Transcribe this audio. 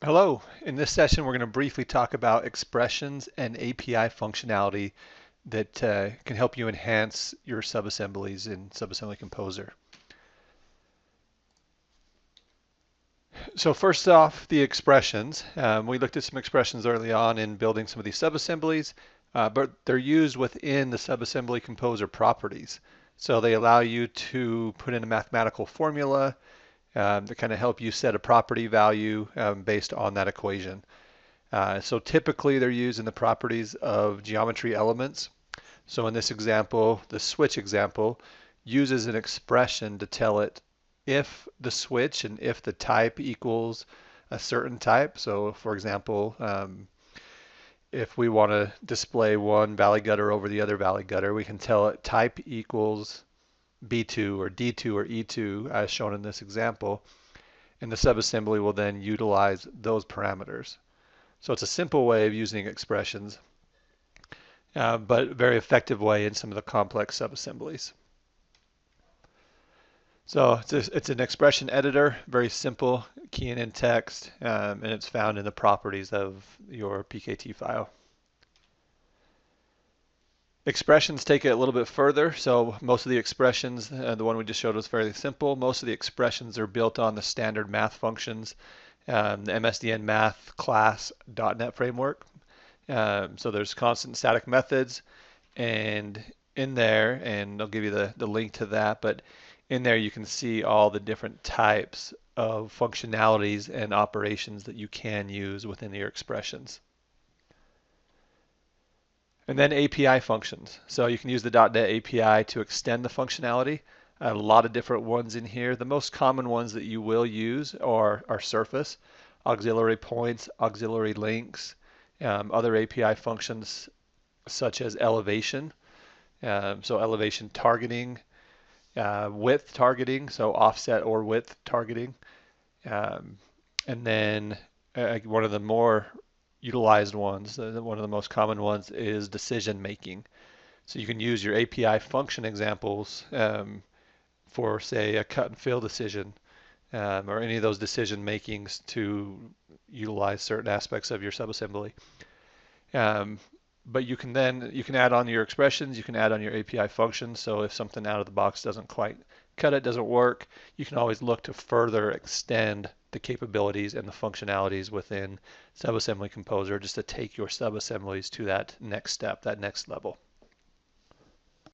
Hello. In this session, we're going to briefly talk about expressions and API functionality that can help you enhance your subassemblies in Subassembly Composer. So first off, the expressions. We looked at some expressions early on in building some of these subassemblies, but they're used within the Subassembly Composer properties. So they allow you to put in a mathematical formula to kind of help you set a property value based on that equation. So typically they're used in the properties of geometry elements. So in this example, the switch example uses an expression to tell it if the switch and if the type equals a certain type. So for example, if we want to display one valley gutter over the other valley gutter, we can tell it type equals B2 or D2 or E2 as shown in this example. And the subassembly will then utilize those parameters. So it's a simple way of using expressions, but a very effective way in some of the complex subassemblies. So it's an expression editor, very simple, keying in text, and it's found in the properties of your PKT file. Expressions take it a little bit further. So most of the expressions, the one we just showed was fairly simple. Most of the expressions are built on the standard math functions, the MSDN Math class .NET framework. So there's constant static methods, and in there, and I'll give you the link to that, but in there you can see all the different types of functionalities and operations that you can use within your expressions. And then API functions. So you can use the .NET API to extend the functionality. A lot of different ones in here. The most common ones that you will use are surface, auxiliary points, auxiliary links, other API functions such as elevation. So elevation targeting, width targeting, so offset or width targeting. Um, and then one of the more utilized ones, one of the most common ones is decision making. So you can use your API function examples for, say, a cut and fill decision or any of those decision makings to utilize certain aspects of your subassembly. Um, but you can add on your expressions, you can add on your API functions. So if something out of the box doesn't quite cut it, doesn't work, you can always look to further extend the capabilities and the functionalities within Subassembly Composer just to take your subassemblies to that next step, that next level.